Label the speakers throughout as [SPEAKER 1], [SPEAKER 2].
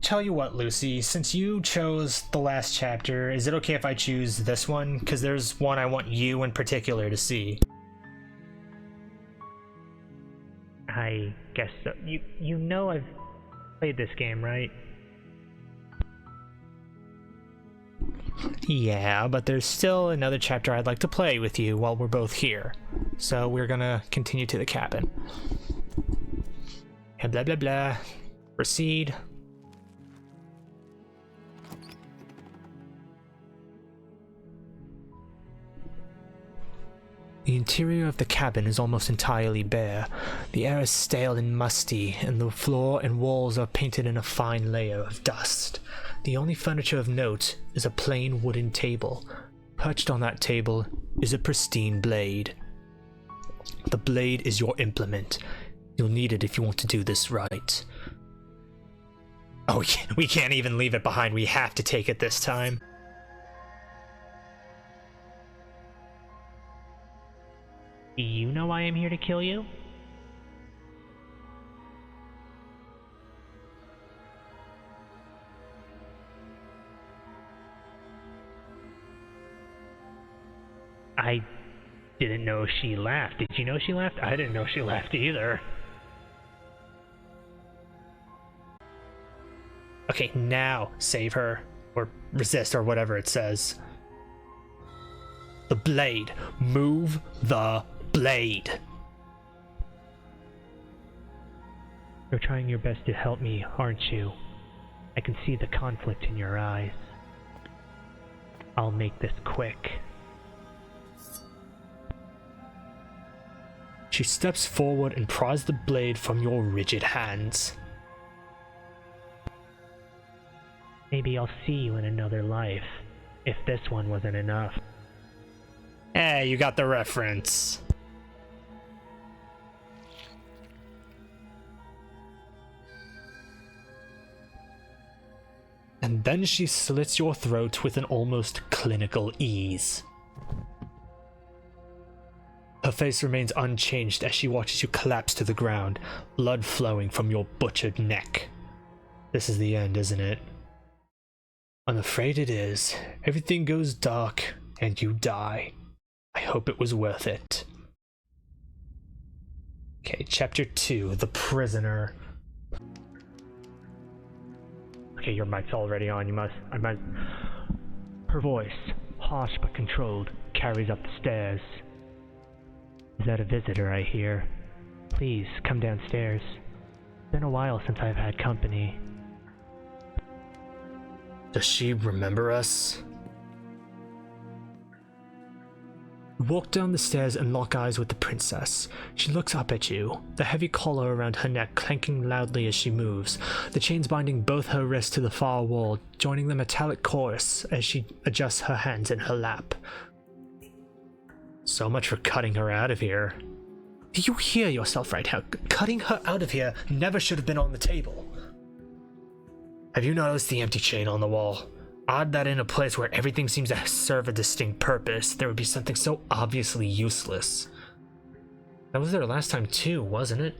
[SPEAKER 1] Tell you what, Lucy, since you chose the last chapter, is it okay if I choose this one? Because there's one I want you in particular to see.
[SPEAKER 2] I guess so. You know I've played this game, right?
[SPEAKER 1] Yeah, but there's still another chapter I'd like to play with you while we're both here. So we're gonna continue to the cabin. And blah blah blah. Proceed. The interior of the cabin is almost entirely bare. The air is stale and musty, and the floor and walls are painted in a fine layer of dust. The only furniture of note is a plain wooden table. Perched on that table is a pristine blade. The blade is your implement. You'll need it if you want to do this right. Oh, we can't even leave it behind. We have to take it this time.
[SPEAKER 2] Do you know why I'm here to kill you? I didn't know she laughed. Did you know she laughed? I didn't know she laughed either.
[SPEAKER 1] Okay, now save her. Or resist, or whatever it says. The blade. Move the blade.
[SPEAKER 2] You're trying your best to help me, aren't you? I can see the conflict in your eyes. I'll make this quick.
[SPEAKER 1] She steps forward and pries the blade from your rigid hands.
[SPEAKER 2] Maybe I'll see you in another life, if this one wasn't enough.
[SPEAKER 1] Hey, you got the reference. And then she slits your throat with an almost clinical ease. Her face remains unchanged as she watches you collapse to the ground, blood flowing from your butchered neck. This is the end, isn't it? I'm afraid it is. Everything goes dark, and you die. I hope it was worth it. Okay, chapter 2, The Prisoner.
[SPEAKER 2] Okay, your mic's already on. I must. Her voice, harsh but controlled, carries up the stairs. Is that a visitor I hear? Please, come downstairs. It's been a while since I've had company.
[SPEAKER 1] Does she remember us? You walk down the stairs and lock eyes with the princess. She looks up at you, the heavy collar around her neck clanking loudly as she moves, the chains binding both her wrists to the far wall, joining the metallic chorus as she adjusts her hands in her lap. So much for cutting her out of here. Do you hear yourself right now? Cutting her out of here never should have been on the table. Have you noticed the empty chain on the wall? Odd that in a place where everything seems to serve a distinct purpose, there would be something so obviously useless. That was there last time too, wasn't it?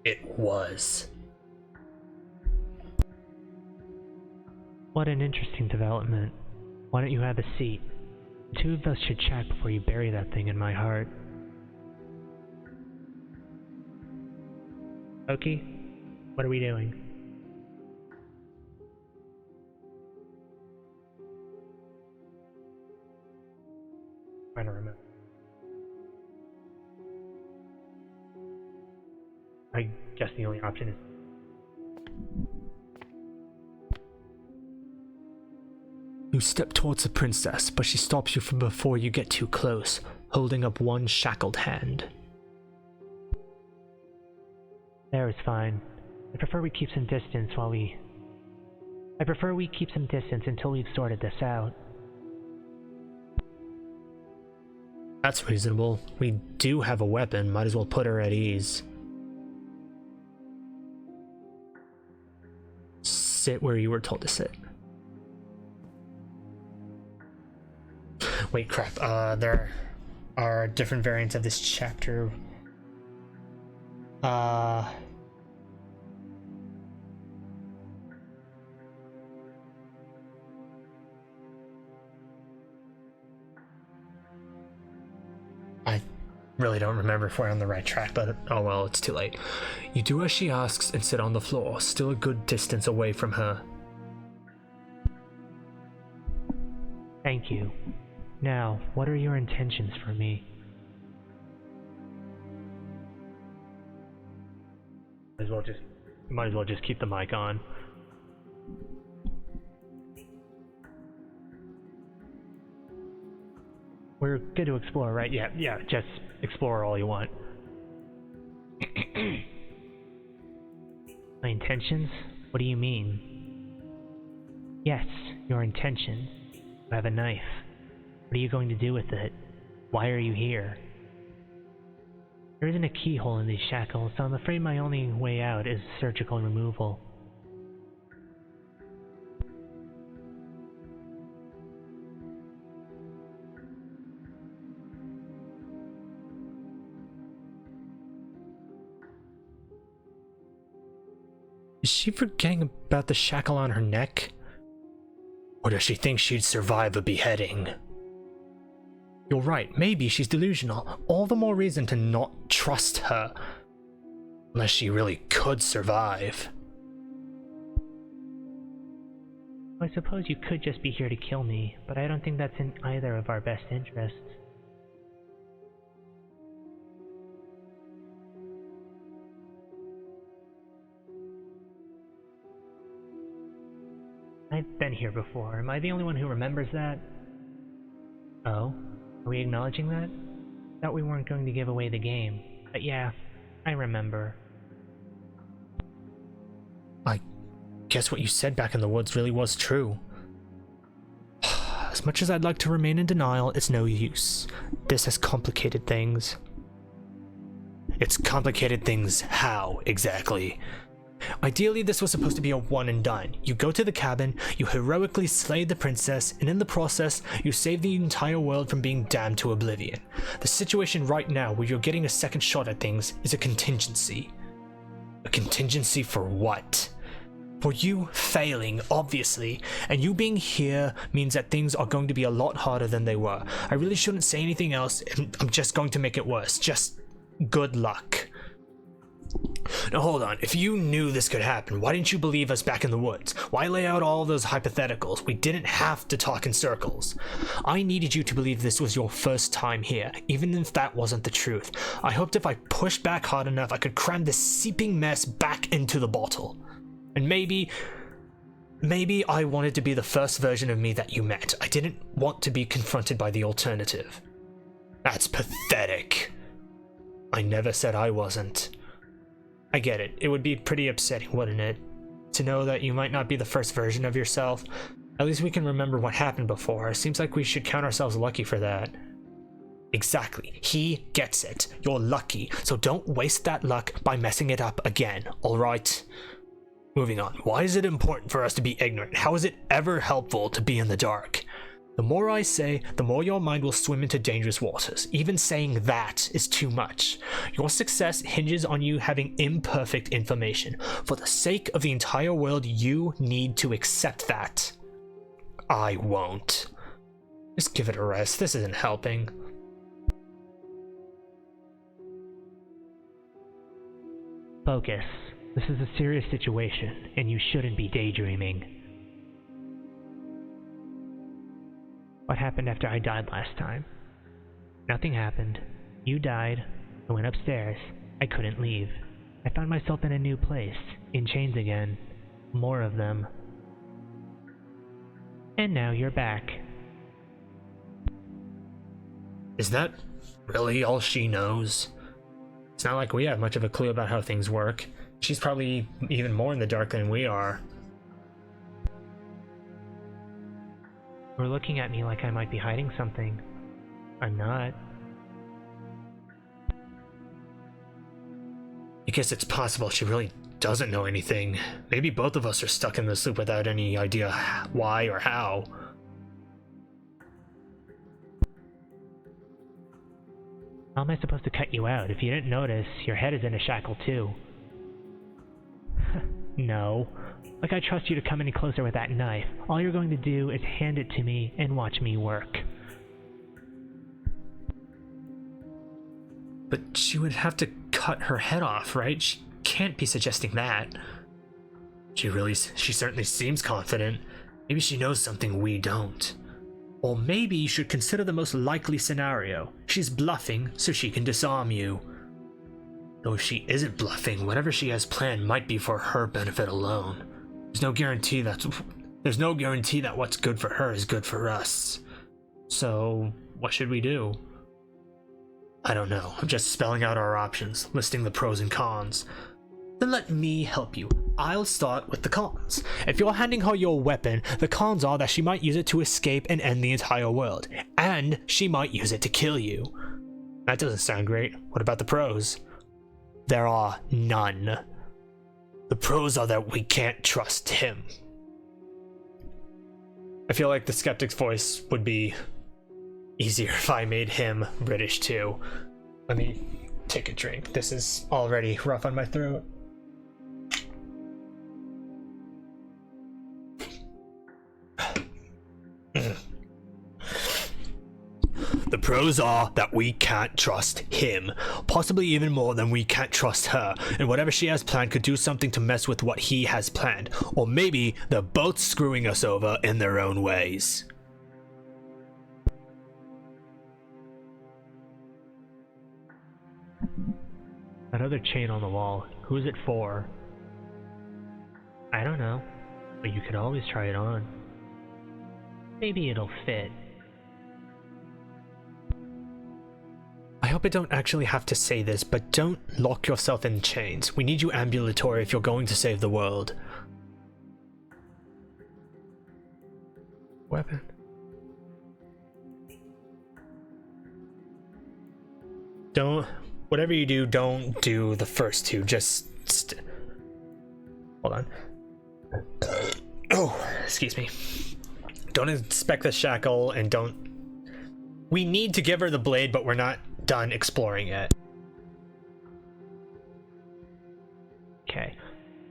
[SPEAKER 1] It was.
[SPEAKER 2] What an interesting development. Why don't you have a seat? The two of us should chat before you bury that thing in my heart. Oki, what are we doing? Trying to remember. I guess the only option is...
[SPEAKER 1] You step towards the princess, but she stops you from before you get too close, holding up one shackled hand.
[SPEAKER 2] There is fine. I prefer we keep some distance until we've sorted this out.
[SPEAKER 1] That's reasonable. We do have a weapon, might as well put her at ease. Sit where you were told to sit. Wait, crap. There are different variants of this chapter. Uh... I really don't remember if we're on the right track, but oh well, it's too late. You do as she asks and sit on the floor, still a good distance away from her.
[SPEAKER 2] Thank you. Now, what are your intentions for me?
[SPEAKER 1] Might as well just keep the mic on.
[SPEAKER 2] We're good to explore, right?
[SPEAKER 1] Yeah, just explore all you want.
[SPEAKER 2] My intentions? What do you mean? Yes, your intentions. You have a knife. What are you going to do with it? Why are you here? There isn't a keyhole in these shackles, so I'm afraid my only way out is surgical removal.
[SPEAKER 1] Is she forgetting about the shackle on her neck? Or does she think she'd survive a beheading? You're right, maybe she's delusional. All the more reason to not trust her. Unless she really could survive.
[SPEAKER 2] I suppose you could just be here to kill me, but I don't think that's in either of our best interests. I've been here before. Am I the only one who remembers that? Oh? Are we acknowledging that? Thought we weren't going to give away the game. But yeah, I remember.
[SPEAKER 1] I guess what you said back in the woods really was true. As much as I'd like to remain in denial, it's no use. This has complicated things. It's complicated things how, exactly? Ideally, this was supposed to be a one and done. You go to the cabin, you heroically slay the princess, and in the process, you save the entire world from being damned to oblivion. The situation right now where you're getting a second shot at things is a contingency. A contingency for what? For you failing, obviously, and you being here means that things are going to be a lot harder than they were. I really shouldn't say anything else, and I'm just going to make it worse. Just good luck. Now hold on, if you knew this could happen, why didn't you believe us back in the woods? Why lay out all those hypotheticals? We didn't have to talk in circles. I needed you to believe this was your first time here, even if that wasn't the truth. I hoped if I pushed back hard enough, I could cram this seeping mess back into the bottle. And maybe I wanted to be the first version of me that you met. I didn't want to be confronted by the alternative. That's pathetic. I never said I wasn't. I get it. It would be pretty upsetting, wouldn't it? To know that you might not be the first version of yourself. At least we can remember what happened before. It seems like we should count ourselves lucky for that. Exactly. He gets it. You're lucky. So don't waste that luck by messing it up again, alright? Moving on. Why is it important for us to be ignorant? How is it ever helpful to be in the dark? The more I say, the more your mind will swim into dangerous waters. Even saying that is too much. Your success hinges on you having imperfect information. For the sake of the entire world, you need to accept that. I won't. Just give it a rest. This isn't helping.
[SPEAKER 2] Focus. This is a serious situation, and you shouldn't be daydreaming. What happened after I died last time? Nothing happened. You died. I went upstairs. I couldn't leave. I found myself in a new place, in chains again. More of them. And now you're back.
[SPEAKER 1] Is that really all she knows? It's not like we have much of a clue about how things work. She's probably even more in the dark than we are.
[SPEAKER 2] You're looking at me like I might be hiding something. I'm not.
[SPEAKER 1] I guess it's possible she really doesn't know anything. Maybe both of us are stuck in this loop without any idea why or how.
[SPEAKER 2] How am I supposed to cut you out? If you didn't notice, your head is in a shackle too. No. Like I trust you to come any closer with that knife. All you're going to do is hand it to me and watch me work.
[SPEAKER 1] But she would have to cut her head off, right? She can't be suggesting that. She certainly seems confident. Maybe she knows something we don't. Or maybe you should consider the most likely scenario. She's bluffing so she can disarm you. Though if she isn't bluffing, whatever she has planned might be for her benefit alone. There's no guarantee that what's good for her is good for us. So, what should we do? I don't know. I'm just spelling out our options, listing the pros and cons. Then let me help you. I'll start with the cons. If you're handing her your weapon, the cons are that she might use it to escape and end the entire world. And she might use it to kill you. That doesn't sound great. What about the pros? There are none. The pros are that we can't trust him. I feel like the skeptic's voice would be easier if I made him British too. Let me take a drink. This is already rough on my throat. The pros are that we can't trust him, possibly even more than we can't trust her, and whatever she has planned could do something to mess with what he has planned, or maybe they're both screwing us over in their own ways.
[SPEAKER 2] That other chain on the wall, who's it for? I don't know, but you could always try it on. Maybe it'll fit.
[SPEAKER 1] I hope I don't actually have to say this, but don't lock yourself in chains. We need you ambulatory if you're going to save the world. Weapon. Whatever you do, don't do the first two. Just hold on. Oh, excuse me. Don't inspect the shackle and don't... We need to give her the blade, but we're not done exploring it.
[SPEAKER 2] Okay.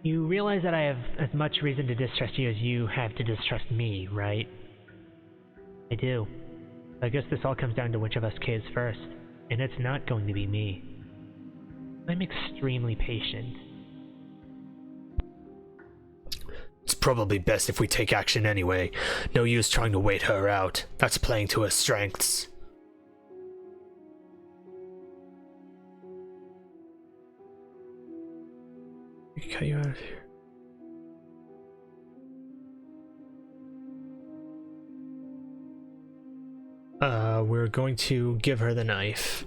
[SPEAKER 2] You realize that I have as much reason to distrust you as you have to distrust me, right? I do. I guess this all comes down to which of us caves first, and it's not going to be me. I'm extremely patient.
[SPEAKER 1] It's probably best if we take action anyway. No use trying to wait her out. That's playing to her strengths. We can cut you out of here. We're going to give her the knife.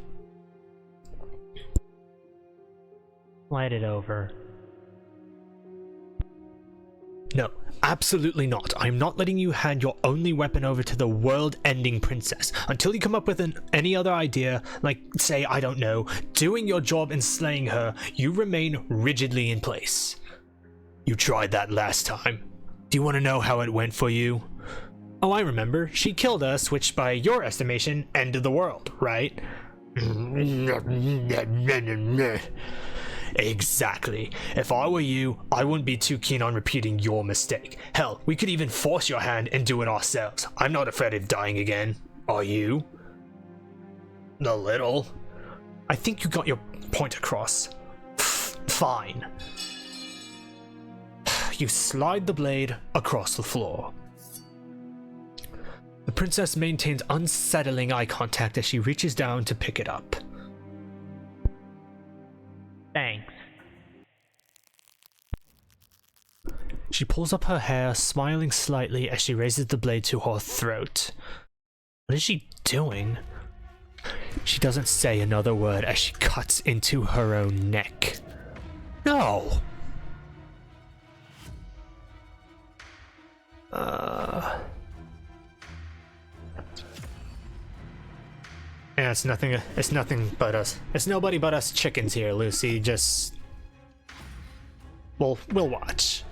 [SPEAKER 2] Slide it over.
[SPEAKER 1] No, absolutely not. I'm not letting you hand your only weapon over to the world-ending princess until you come up with any other idea, like, say, I don't know, doing your job and slaying her. You remain rigidly in place. You tried that last time. Do you want to know how it went for you? Oh, I remember. She killed us, which by your estimation, ended the world, right? Exactly. If I were you, I wouldn't be too keen on repeating your mistake. Hell, we could even force your hand and do it ourselves. I'm not afraid of dying again. Are you? A little. I think you got your point across. Fine. You slide the blade across the floor. The princess maintains unsettling eye contact as she reaches down to pick it up.
[SPEAKER 2] Thanks.
[SPEAKER 1] She pulls up her hair, smiling slightly as she raises the blade to her throat. What is she doing? She doesn't say another word as she cuts into her own neck. No! Yeah, it's nothing but us. It's nobody but us chickens here, Lucy. Just... We'll watch.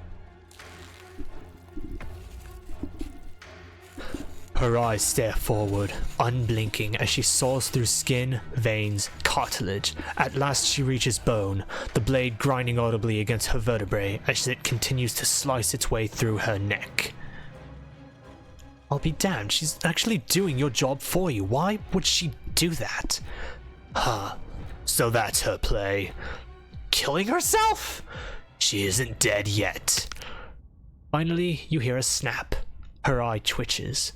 [SPEAKER 1] Her eyes stare forward, unblinking as she saws through skin, veins, cartilage. At last she reaches bone, the blade grinding audibly against her vertebrae as it continues to slice its way through her neck. I'll be damned, she's actually doing your job for you. Why would she do that? Huh, so that's her play. Killing herself? She isn't dead yet. Finally, you hear a snap. Her eye twitches.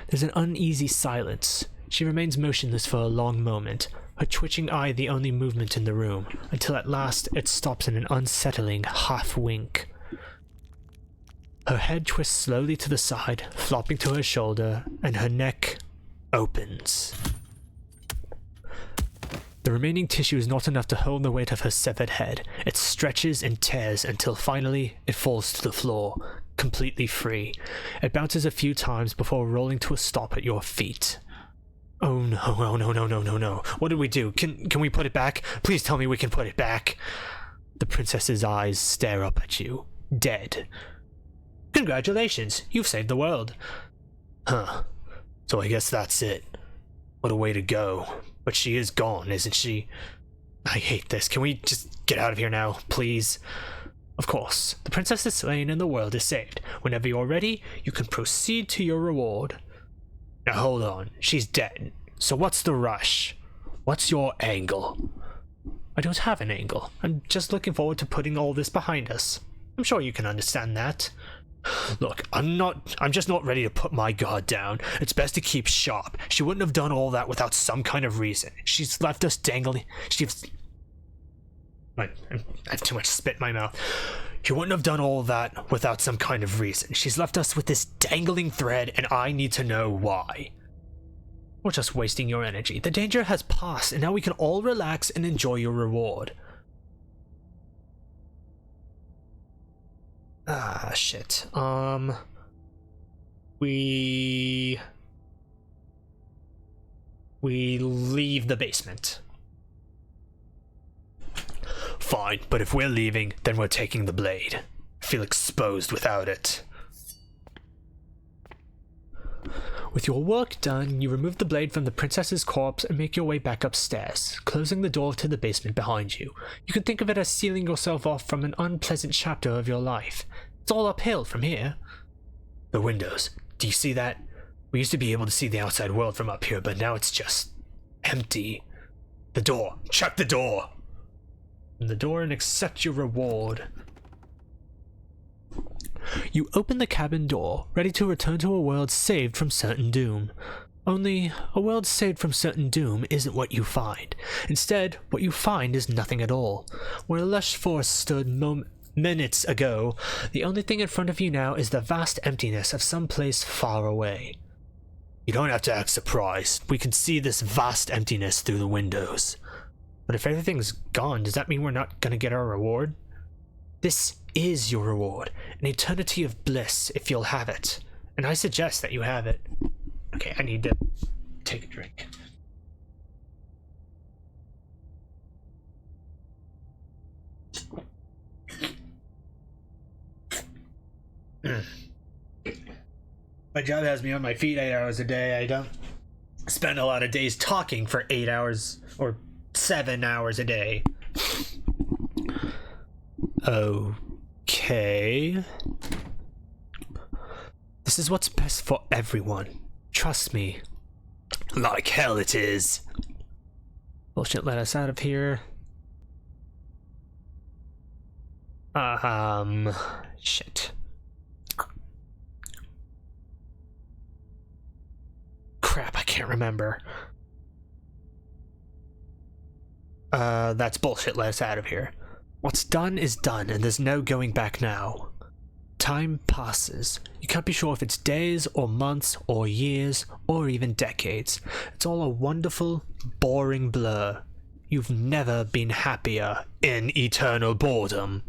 [SPEAKER 1] There's an uneasy silence. She remains motionless for a long moment, her twitching eye the only movement in the room, until at last it stops in an unsettling half-wink. Her head twists slowly to the side, flopping to her shoulder, and her neck opens. The remaining tissue is not enough to hold the weight of her severed head. It stretches and tears until finally it falls to the floor, completely free. It bounces a few times before rolling to a stop at your feet. Oh no, oh no, no, no, no, no. What did we do? Can we put it back? Please tell me we can put it back. The princess's eyes stare up at you, dead. Congratulations, you've saved the world. Huh. So I guess that's it. What a way to go. But she is gone, isn't she? I hate this. Can we just get out of here now, please? Of course, the princess is slain and the world is saved. Whenever you're ready, you can proceed to your reward. Now hold on, she's dead. So what's the rush? What's your angle? I don't have an angle. I'm just looking forward to putting all this behind us. I'm sure you can understand that. Look, I'm just not ready to put my guard down. It's best to keep sharp. She wouldn't have done all that without some kind of reason. She's left us dangling. I have too much spit in my mouth. She wouldn't have done all that without some kind of reason. She's left us with this dangling thread, and I need to know why. We're just wasting your energy. The danger has passed, and now we can all relax and enjoy your reward. Ah, shit. We leave the basement. Fine, but if we're leaving, then we're taking the blade. I feel exposed without it. With your work done, you remove the blade from the princess's corpse and make your way back upstairs, closing the door to the basement behind you. You can think of it as sealing yourself off from an unpleasant chapter of your life. It's all uphill from here. The windows. Do you see that? We used to be able to see the outside world from up here, but now it's just empty. The door. Check the door! The door and accept your reward. You open the cabin door, ready to return to a world saved from certain doom. Only, a world saved from certain doom isn't what you find. Instead, what you find is nothing at all. Where a lush forest stood minutes ago, the only thing in front of you now is the vast emptiness of some place far away. You don't have to act surprised. We can see this vast emptiness through the windows. But if everything's gone, does that mean we're not gonna get our reward? This is your reward, an eternity of bliss if you'll have it. And I suggest that you have it. Okay, I need to take a drink. My job has me on my feet 8 hours a day. I don't spend a lot of days talking for 8 hours or 7 hours a day. Okay. This is what's best for everyone. Trust me. Like hell it is. Bullshit, let us out of here. Shit. Crap, I can't remember. That's bullshit, let us out of here. What's done is done, and there's no going back now. Time passes. You can't be sure if it's days, or months, or years, or even decades. It's all a wonderful, boring blur. You've never been happier in eternal boredom.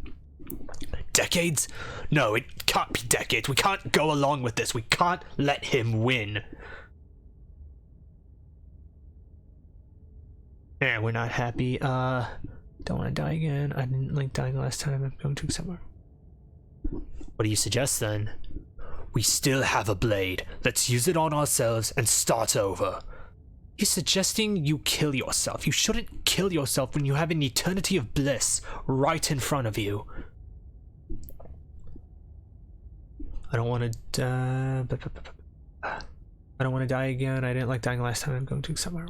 [SPEAKER 1] Decades? No, it can't be decades. We can't go along with this. We can't let him win. Yeah, we're not happy. Don't want to die again. I didn't like dying last time. I'm going to somewhere. What do you suggest then? We still have a blade. Let's use it on ourselves and start over. He's suggesting you kill yourself. You shouldn't kill yourself when you have an eternity of bliss right in front of you. I don't want to I don't want to die again. I didn't like dying last time. I'm going to somewhere.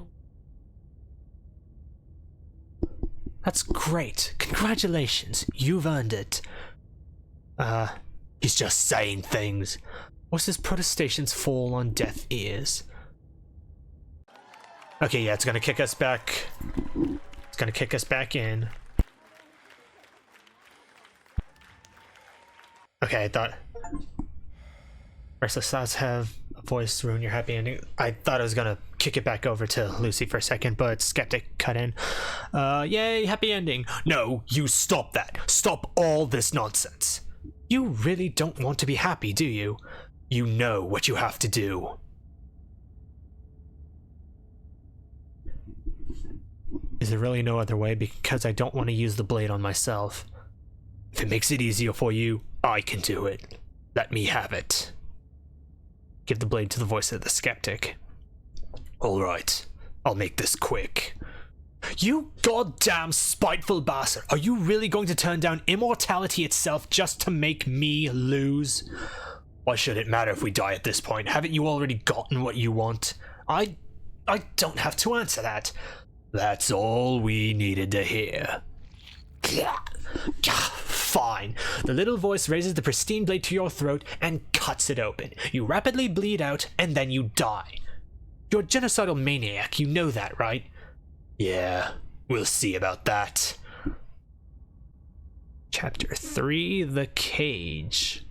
[SPEAKER 1] That's great. Congratulations. You've earned it. He's just saying things. What's his protestations fall on deaf ears? Okay, yeah, it's gonna kick us back. It's gonna kick us back in. Okay, I thought restless thoughts have a voice ruin your happy ending. I thought I was gonna kick it back over to Lucy for a second, but Skeptic cut in. Yay, happy ending. No, you stop that. Stop all this nonsense. You really don't want to be happy, do you? You know what you have to do. Is there really no other way? Because I don't want to use the blade on myself. If it makes it easier for you, I can do it. Let me have it. Give the blade to the voice of the skeptic. Alright, I'll make this quick. You goddamn spiteful bastard! Are you really going to turn down immortality itself just to make me lose? Why should it matter if we die at this point? Haven't you already gotten what you want? I don't have to answer that. That's all we needed to hear. Fine. The little voice raises the pristine blade to your throat and cuts it open. You rapidly bleed out, and then you die. You're a genocidal maniac, you know that, right? Yeah, we'll see about that. Chapter 3, The Cage.